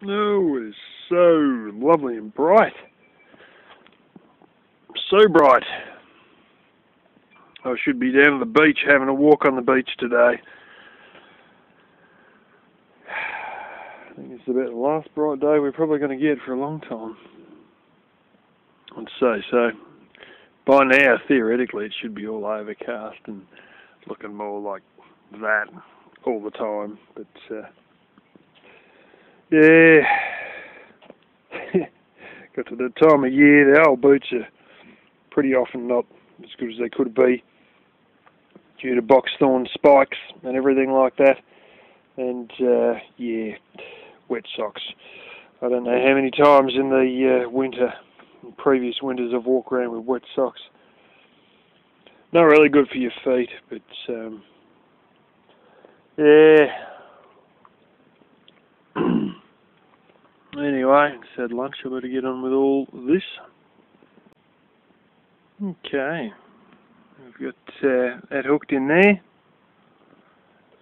Oh, it is so lovely and bright. So bright. I should be down at the beach having a walk on the beach today. I think it's about the last bright day we're probably going to get for a long time. I'd say so. By now, theoretically, it should be all overcast and looking more like that all the time. But, yeah. Got to the time of year, the old boots are pretty often not as good as they could be due to box thorn spikes and everything like that. And, yeah, wet socks. I don't know how many times in the previous winters I've walked around with wet socks. Not really good for your feet, but, yeah. Anyway, it's had lunch, I better get on with all this. Okay, we've got that hooked in there,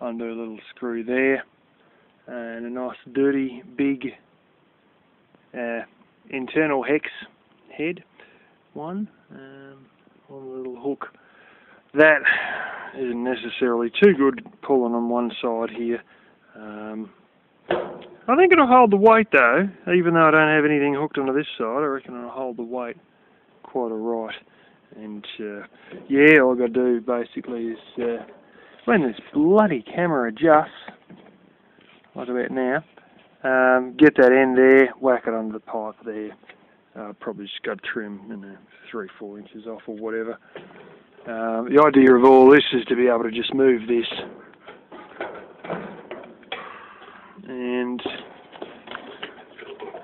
under a little screw there, and a nice dirty big internal hex head one on a little hook. That isn't necessarily too good pulling on one side here. I think it'll hold the weight though, even though I don't have anything hooked onto this side. I reckon it'll hold the weight quite alright. And yeah, all I've got to do basically is when this bloody camera adjusts, like about now, get that end there, whack it under the pipe there. Probably just got to trim 3-4 inches off or whatever. The idea of all this is to be able to just move this and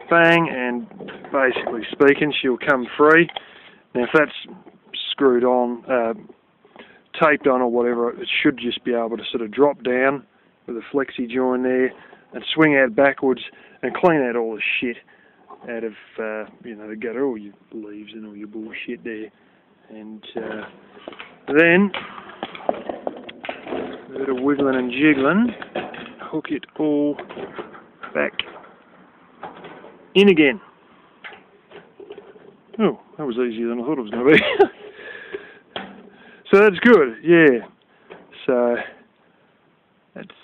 bang, and basically speaking, she'll come free. Now if that's screwed on, taped on or whatever, it should just be able to sort of drop down with a flexi join there and swing out backwards and clean out all the shit out of, the gutter, all your leaves and all your bullshit there. And then, a bit of wiggling and jiggling, hook it all back in again. Oh, that was easier than I thought it was going to be. So that's good, yeah. So that's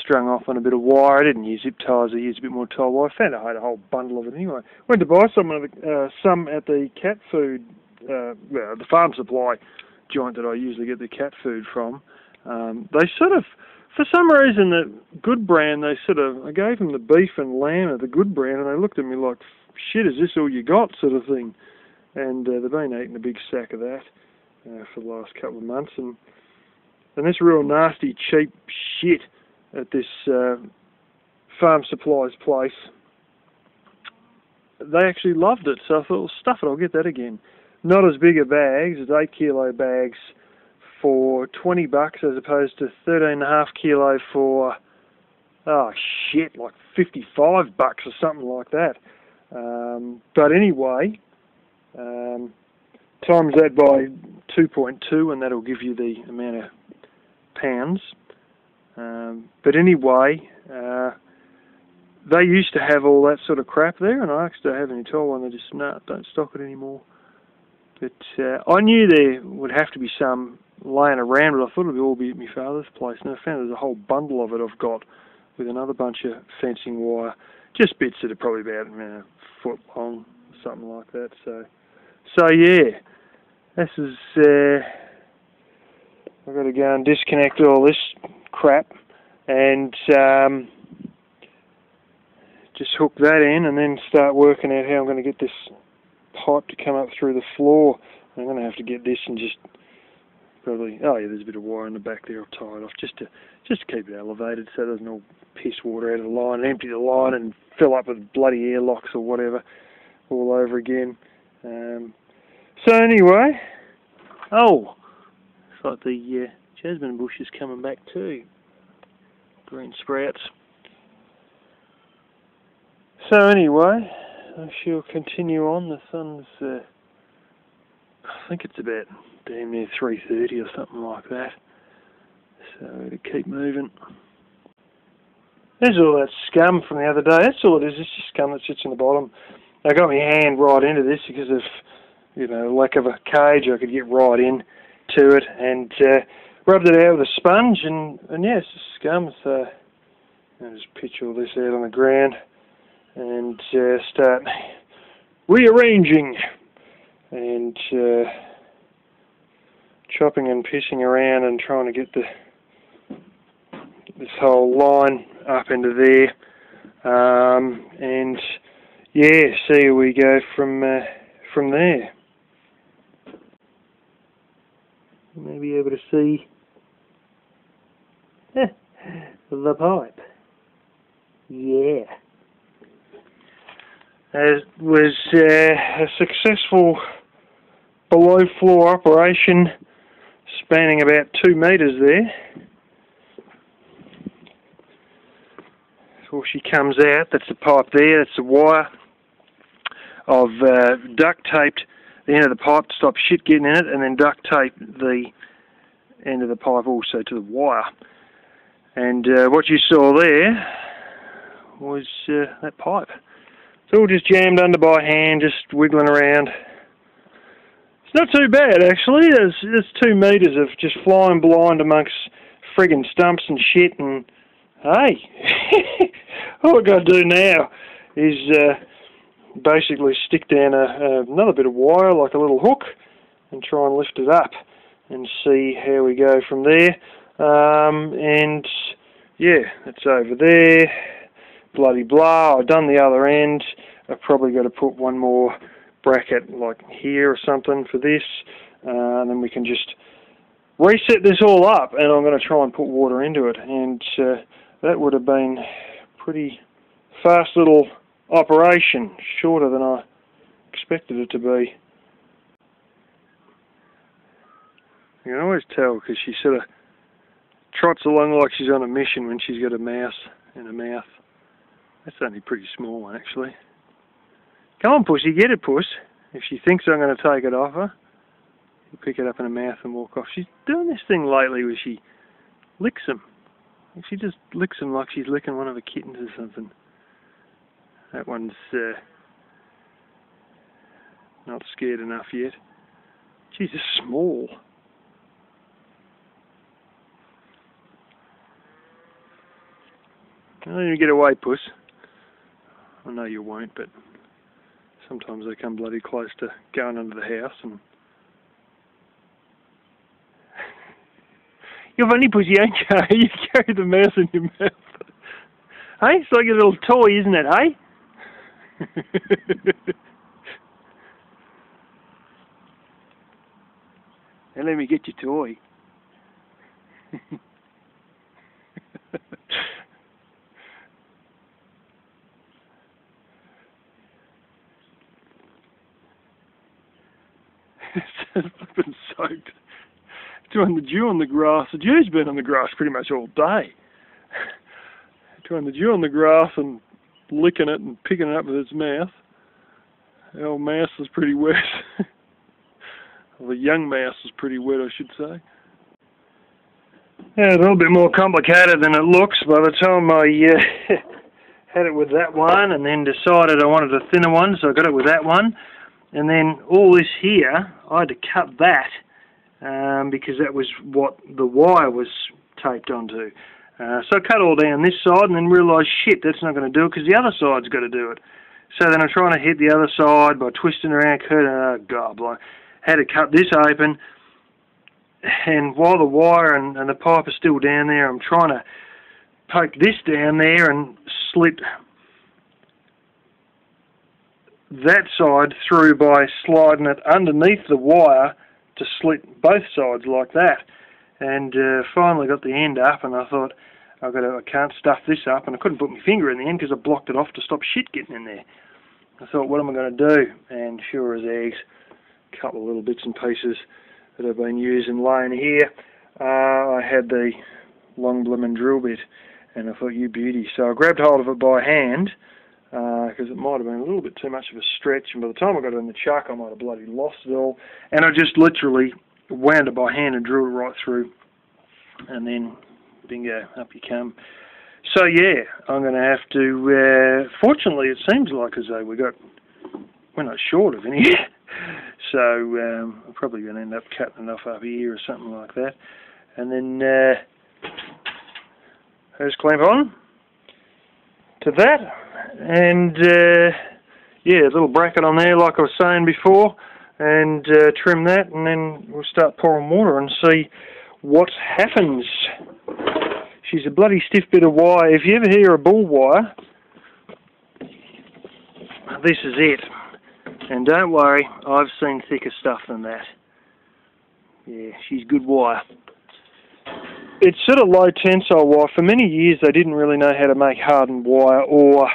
strung off on a bit of wire. I didn't use zip ties, I used a bit more tie wire. I found I had a whole bundle of it anyway. Went to buy some at the cat food, the farm supply joint that I usually get the cat food from. They sort of, for some reason, the Good brand, I gave them the beef and lamb of the Good brand, and they looked at me like, shit, is this all you got, sort of thing. And they've been eating a big sack of that for the last couple of months, and this real nasty, cheap shit at this farm supplies place, they actually loved it, so I thought, well, stuff it, I'll get that again. Not as big a bags, it's 8 kilo bags for $20 as opposed to 13.5 kilo for, oh shit, like $55 or something like that. But anyway, times that by 2.2 and that'll give you the amount of pounds. But anyway, they used to have all that sort of crap there, and I actually don't have any tool one. They just, no, don't stock it anymore. But I knew there would have to be some laying around, but I thought it would all be at my father's place. And I found there's a whole bundle of it I've got with another bunch of fencing wire, just bits that are probably about a foot long, something like that. So yeah, this is. I've got to go and disconnect all this crap and just hook that in, and then start working out how I'm going to get this pipe to come up through the floor. I'm going to have to get this and just probably, oh yeah, there's a bit of wire in the back there, I'll tie it off just to keep it elevated so it doesn't all piss water out of the line, and empty the line and fill up with bloody airlocks or whatever all over again. So anyway, oh, it's like the jasmine bush is coming back too. Green sprouts. So anyway, I shall continue on. The sun's, I think it's about damn near 3:30 or something like that. So to keep moving. There's all that scum from the other day. That's all it is. It's just scum that sits in the bottom. I got my hand right into this because of, you know, lack of a cage. I could get right in to it and rubbed it out with a sponge, and yeah, it's just scum. So I'll just pitch all this out on the ground and start rearranging and chopping and pissing around and trying to get this whole line up into there, and yeah, see where we go from there. You may be able to see the pipe. Yeah. It was a successful below floor operation spanning about 2 metres there. So she comes out, that's the pipe there, that's the wire. I've duct taped the end of the pipe to stop shit getting in it, and then duct taped the end of the pipe also to the wire. And what you saw there was that pipe. It's all just jammed under by hand, just wiggling around. It's not too bad, actually. There's 2 metres of just flying blind amongst friggin' stumps and shit, and hey, all I've got to do now is basically stick down another bit of wire, like a little hook, and try and lift it up and see how we go from there. And yeah, it's over there. Bloody blah. I've done the other end. I've probably got to put one more bracket like here or something for this, and then we can just reset this all up, and I'm going to try and put water into it, and that would have been a pretty fast little operation, shorter than I expected it to be. You can always tell because she sort of trots along like she's on a mission when she's got a mouse in her mouth. That's only a pretty small one, actually. Come on, pussy, get it, puss. If she thinks I'm going to take it off her, she'll pick it up in her mouth and walk off. She's doing this thing lately where she licks them. She just licks them like she's licking one of her kittens or something. That one's not scared enough yet. She's just small. I'll let you get away, puss. I know you won't, but sometimes they come bloody close to going under the house and... You're funny, pussy, ain't you? You carry the mouse in your mouth. Hey, it's like a little toy, isn't it, hey? Now let me get your toy. It's flipping soaked. Doing the dew on the grass. The dew's been on the grass pretty much all day. Doing the dew on the grass and licking it and picking it up with its mouth. The old mouse is pretty wet. Well, the young mouse is pretty wet, I should say. Yeah, it's a little bit more complicated than it looks. By the time I had it with that one and then decided I wanted a thinner one, so I got it with that one. And then all this here, I had to cut that because that was what the wire was taped onto. So I cut all down this side and then realised, shit, that's not going to do it because the other side's got to do it. So then I'm trying to hit the other side by twisting around, I had to cut this open, and while the wire and the pipe are still down there, I'm trying to poke this down there and slit that side through by sliding it underneath the wire to slit both sides like that. And finally got the end up, and I thought, I can't stuff this up, and I couldn't put my finger in the end because I blocked it off to stop shit getting in there. I thought, what am I going to do? And sure as eggs, a couple of little bits and pieces that I've been using laying here. I had the long blooming drill bit, and I thought, you beauty. So I grabbed hold of it by hand, because it might have been a little bit too much of a stretch, and by the time I got it in the chuck, I might have bloody lost it all. And I just literally wound it by hand and drilled it right through, and then bingo, up you come. So yeah, I'm going to have to, fortunately it seems like as though we're not short of any, so I'm probably going to end up cutting enough up here or something like that. And then hose clamp on to that, and yeah, a little bracket on there like I was saying before, and trim that, and then we'll start pouring water and see what happens. She's a bloody stiff bit of wire. If you ever hear a bull wire, this is it. And don't worry, I've seen thicker stuff than that. Yeah, she's good wire. It's sort of low tensile wire. For many years they didn't really know how to make hardened wire, or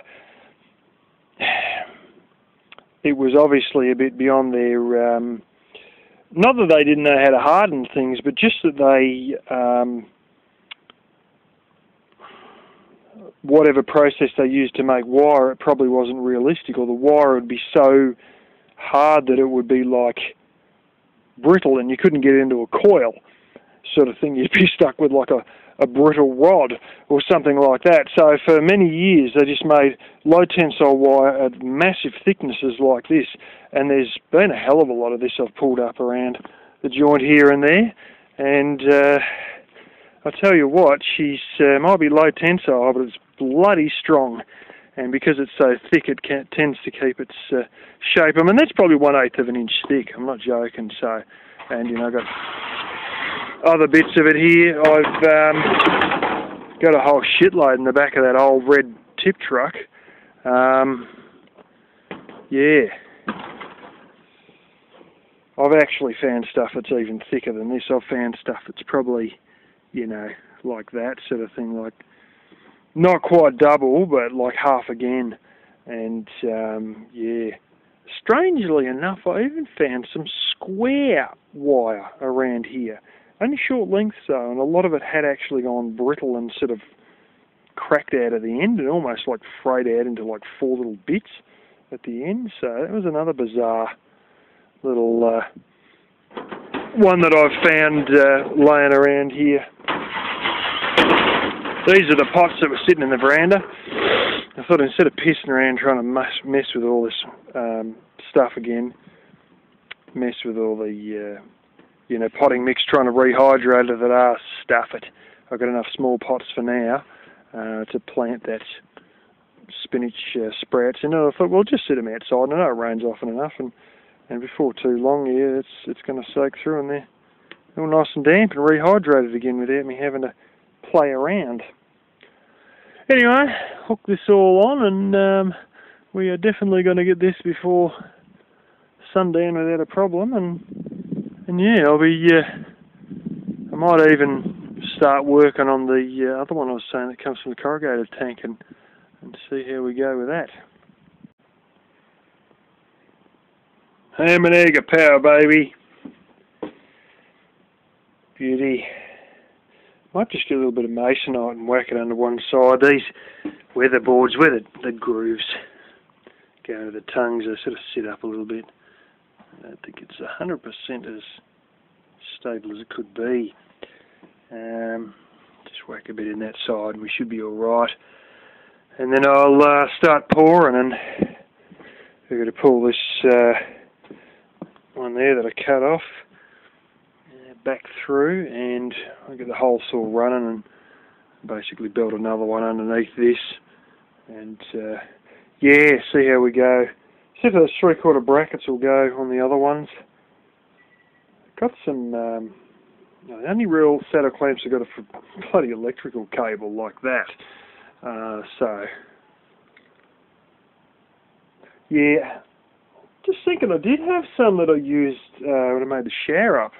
it was obviously a bit beyond their, not that they didn't know how to harden things, but just that they, whatever process they used to make wire, it probably wasn't realistic, or the wire would be so hard that it would be like brittle and you couldn't get into a coil sort of thing. You'd be stuck with like a brittle rod or something like that. So for many years they just made low tensile wire at massive thicknesses like this, and there's been a hell of a lot of this I've pulled up around the joint here and there, and I tell you what, she's might be low tensile, but it's bloody strong, and because it's so thick it tends to keep its shape. I mean, that's probably 1/8 of an inch thick, I'm not joking. So, and you know, I've got other bits of it here. I've got a whole shitload in the back of that old red tip truck. Yeah, I've actually found stuff that's even thicker than this. I've found stuff that's probably, you know, like that sort of thing, like not quite double, but like half again. And yeah, strangely enough, I even found some square wire around here. Only short lengths though, and a lot of it had actually gone brittle and sort of cracked out at the end, and almost like frayed out into like 4 little bits at the end. So that was another bizarre little one that I've found laying around here. These are the pots that were sitting in the veranda. I thought instead of pissing around trying to mess with all this stuff again, mess with all the you know, potting mix, trying to rehydrate it, that stuff it. I've got enough small pots for now to plant that spinach sprouts in. And I thought, well, just sit them outside. I know it rains often enough, and before too long, yeah, it's going to soak through, and they're all nice and damp and rehydrated again without me having to play around. Anyway, hook this all on, and we are definitely going to get this before sundown without a problem. And yeah, I'll be. I might even start working on the other one I was saying that comes from the corrugated tank, and see how we go with that. Ham and egg of power, baby. Beauty. Might just get a little bit of masonite and whack it under one side. These weatherboards, where the grooves go into the tongues, they sort of sit up a little bit. I don't think it's 100% as stable as it could be. Just whack a bit in that side and we should be alright. And then I'll start pouring, and I've got to pull this one there that I cut off back through, and I'll get the whole saw running and basically build another one underneath this, and yeah, see how we go. See if those 3/4 brackets will go on the other ones. Got some, the only real saddle clamps have got a bloody electrical cable like that. So, yeah, just thinking I did have some that I used when I made the shower up.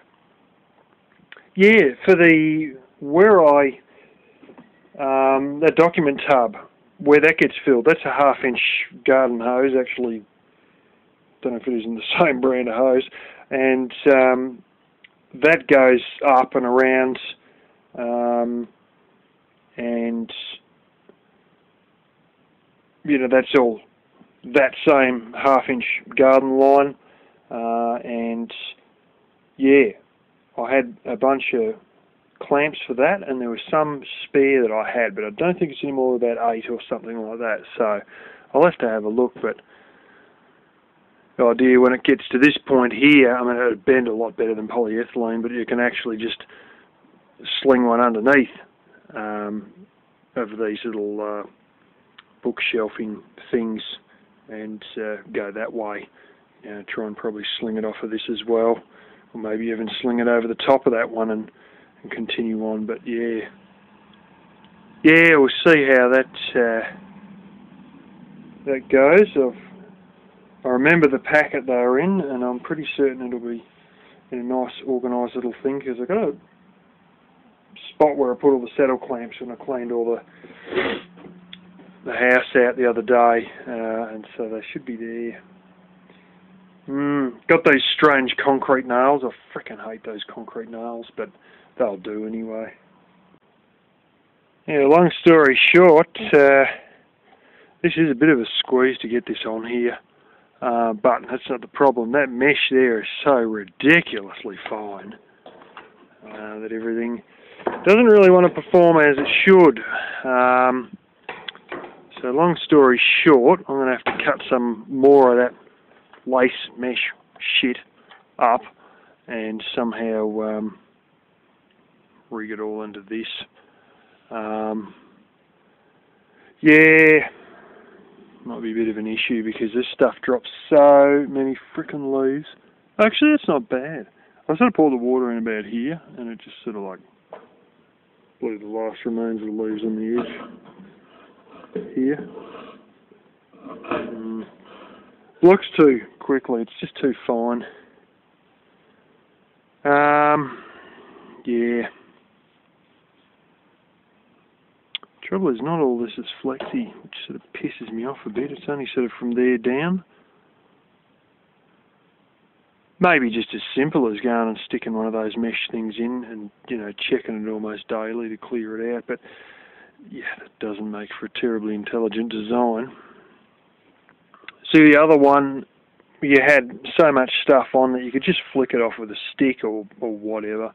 Yeah, for that document tub, where that gets filled, that's a 1/2 inch garden hose, actually. Don't know if it is in the same brand of hose, and that goes up and around, and you know, that's all that same 1/2 inch garden line, and yeah, I had a bunch of clamps for that, and there was some spare that I had, but I don't think it's any more than about 8 or something like that, so I'll have to have a look. But the idea when it gets to this point here, I mean, it would bend a lot better than polyethylene, but you can actually just sling one underneath of these little bookshelving things and go that way. Try and probably sling it off of this as well, or maybe even sling it over the top of that one and continue on. But yeah, we'll see how that goes. I remember the packet they were in, and I'm pretty certain it'll be in a nice organised little thing, because I've got a spot where I put all the saddle clamps when I cleaned all the house out the other day, and so they should be there. Got those strange concrete nails. I frickin' hate those concrete nails, but they'll do anyway. Yeah, long story short, this is a bit of a squeeze to get this on here, but that's not the problem. That mesh there is so ridiculously fine that everything doesn't really want to perform as it should. So long story short, I'm going to have to cut some more of that lace mesh shit up and somehow rig it all into this. Yeah, might be a bit of an issue because this stuff drops so many frickin' leaves. Actually, that's not bad. I sort of poured the water in about here, and it just sort of like blew the last remains of the leaves on the edge here. Blocks too quickly, it's just too fine. Yeah. Trouble is, not all this is flexy, which sort of pisses me off a bit. It's only sort of from there down. Maybe just as simple as going and sticking one of those mesh things in and, checking it almost daily to clear it out. But, yeah, that doesn't make for a terribly intelligent design. See, the other one, you had so much stuff on that you could just flick it off with a stick or whatever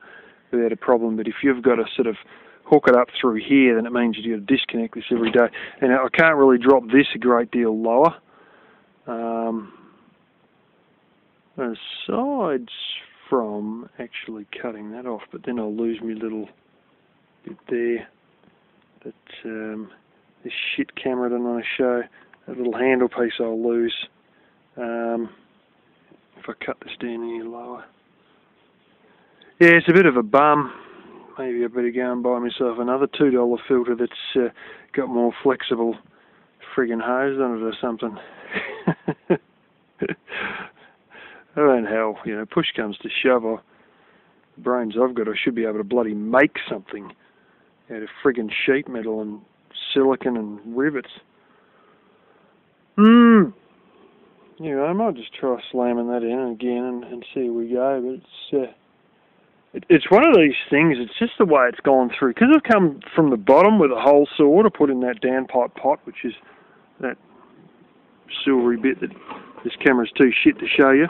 without a problem. But if you've got to sort of hook it up through here, then it means you've got to disconnect this every day. And I can't really drop this a great deal lower. Aside from actually cutting that off, but then I'll lose my little bit there. That this shit camera doesn't want to show. That little handle piece I'll lose if I cut this down any lower. Yeah, it's a bit of a bum. Maybe I better go and buy myself another $2 filter that's got more flexible friggin' hose on it or something. Oh, and hell, push comes to shove. The brains I've got, I should be able to bloody make something out of friggin' sheet metal and silicon and rivets. I might just try slamming that in again and see where we go, but it's one of these things, it's just the way it's gone through. Because I've come from the bottom with a hole saw to put in that downpipe pot, which is that silvery bit that this camera's too shit to show you.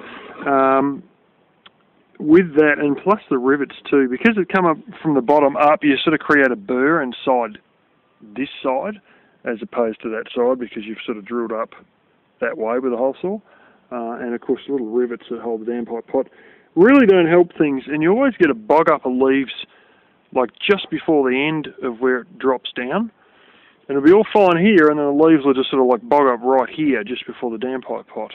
With that, and plus the rivets too, because it come up from the bottom up, you sort of create a burr inside this side as opposed to that side, because you've sort of drilled up that way with a hole saw. And of course the little rivets that hold the downpipe pot really don't help things, and you always get a bog up of leaves like just before the end of where it drops down. And it'll be all fine here, and then the leaves will just sort of like bog up right here just before the downpipe pot.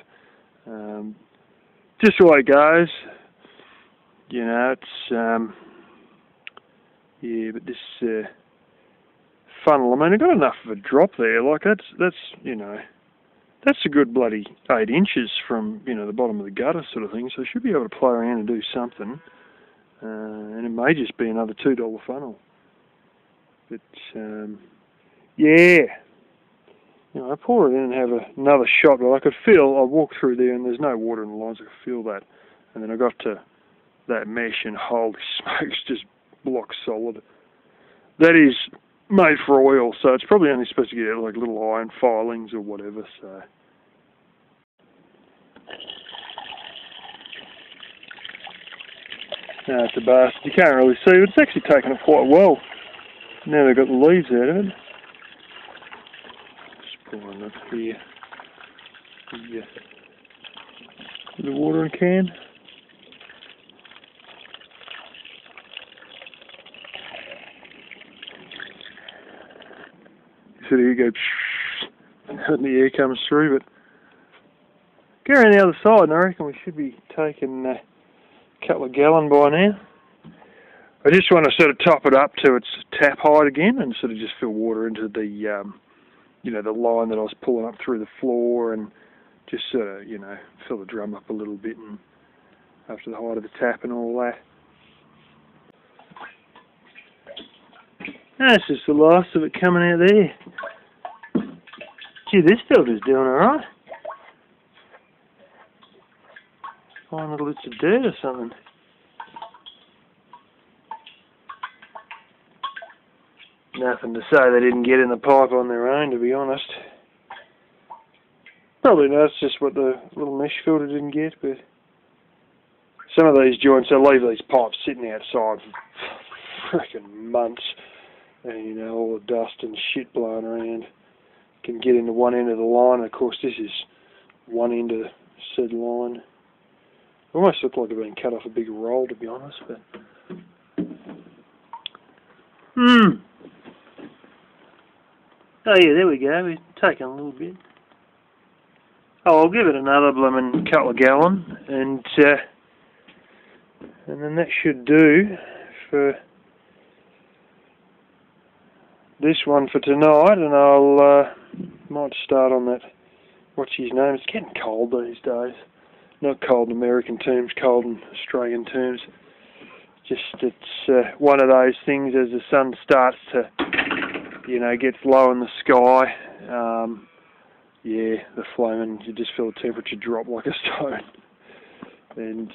Just the way it goes. It's yeah, but this funnel, I mean, I got enough of a drop there. Like that's a good bloody 8 inches from the bottom of the gutter sort of thing. So I should be able to play around and do something. And it may just be another $2 funnel. But yeah, I pour it in and have another shot. But I could feel, I walked through there and there's no water in the lines. I could feel that. And then I got to that mesh and holy smokes, just block solid. That is made for oil, so it's probably only supposed to get like little iron filings or whatever. So No, it's a bastard. You can't really see, but it's actually taken it quite well. Now they've got the leaves out of it. Just pouring up here. The watering can. So there you go. And the air comes through, but go around the other side, and I reckon we should be taking a couple of gallon by now. I just want to sort of top it up to its tap height again, and sort of just fill water into the, you know, the line that I was pulling up through the floor, and just sort of, you know, fill the drum up a little bit, and up to the height of the tap and all that. That's just the last of it coming out there. Gee, this filter's doing alright. Fine little bits of dirt or something. Nothing to say they didn't get in the pipe on their own, to be honest. Probably that's just what the little mesh filter didn't get, but some of these joints, they leave these pipes sitting outside for frickin' months, and you know, all the dust and shit blowing around can get into one end of the line. Of course, this is one end of said line. Almost looked like it had been cut off a big roll, to be honest, but oh yeah, there we go. We're taking a little bit. Oh, I'll give it another blooming couple of gallon, and then that should do for this one for tonight. And I'll might start on that. What's his name? It's getting cold these days. Not cold in American terms, cold in Australian terms. Just it's one of those things as the sun starts to, you know, gets low in the sky. Yeah, the flame, and you just feel the temperature drop like a stone. And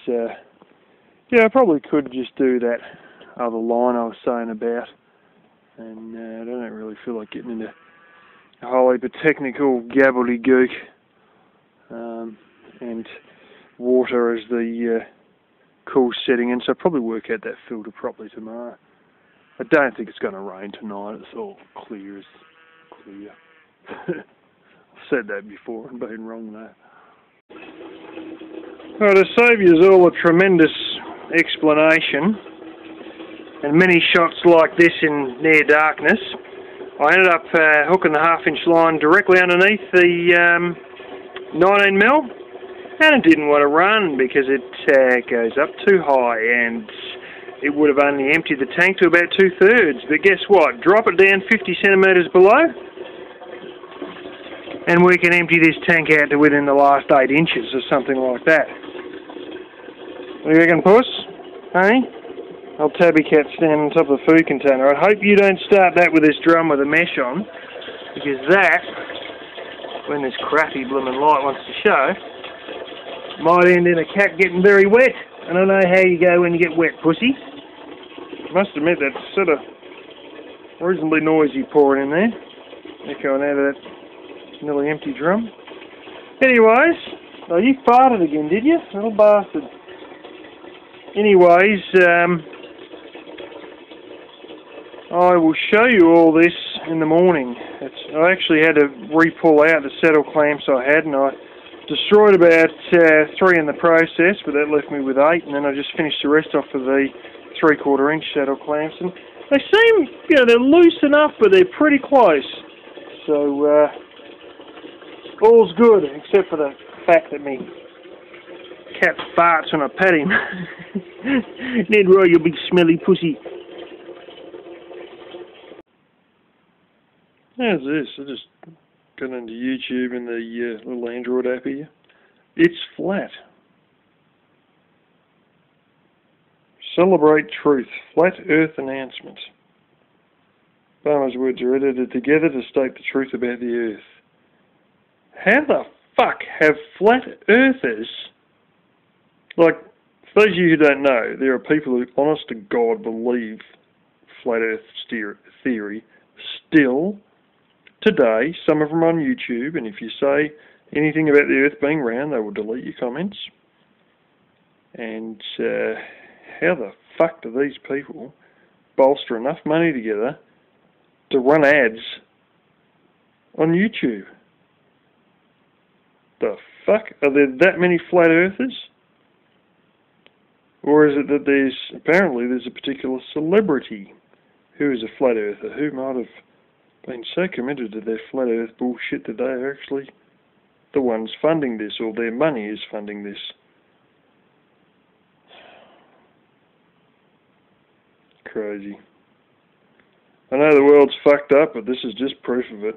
yeah, I probably could just do that other line I was saying about. And I don't really feel like getting into a whole heap of technical gobbledygook. And water as the cool setting in, so I'll probably work out that filter properly tomorrow. I don't think it's going to rain tonight. It's all clear as clear. I've said that before and been wrong there. Well, to save you all a tremendous explanation and many shots like this in near darkness, I ended up hooking the 1/2-inch line directly underneath the 19mm, and it didn't want to run because it goes up too high, and it would have only emptied the tank to about 2/3. But guess what? Drop it down 50 centimetres below, and we can empty this tank out to within the last 8 inches or something like that. What do you reckon, Puss? Hey? Old Tabby Cat standing on top of the food container. I hope you don't start that with this drum with a mesh on, because that, when this crappy blooming light wants to show, might end in a cat getting very wet. I don't know how you go when you get wet, pussy. I must admit that's sort of reasonably noisy pouring in there, echoing out of that nearly empty drum. Anyways, oh, you farted again, did you? Little bastard. Anyways, I will show you all this in the morning. I actually had to re-pull out the saddle clamps I had, and I destroyed about 3 in the process, but that left me with 8, and then I just finished the rest off with the 3/4 inch saddle clamps, and they seem, you know, they're loose enough, but they're pretty close. So, all's good, except for the fact that me cat farts when I pet him. Ned Roy, you big smelly pussy. How's this? I just got into YouTube in the little Android app here. It's flat. Celebrate truth. Flat Earth announcement. Farmers' words are edited together to state the truth about the Earth. How the fuck have flat earthers, like, for those of you who don't know, there are people who, honest to God, believe flat Earth theory still today. Some of them on YouTube, and if you say anything about the Earth being round, they will delete your comments. And how the fuck do these people bolster enough money together to run ads on YouTube? The fuck? Are there that many flat earthers? Or is it that apparently there's a particular celebrity who is a flat earther who might have been so committed to their flat earth bullshit that they are actually the ones funding this, or their money is funding this. Crazy. I know the world's fucked up, but this is just proof of it.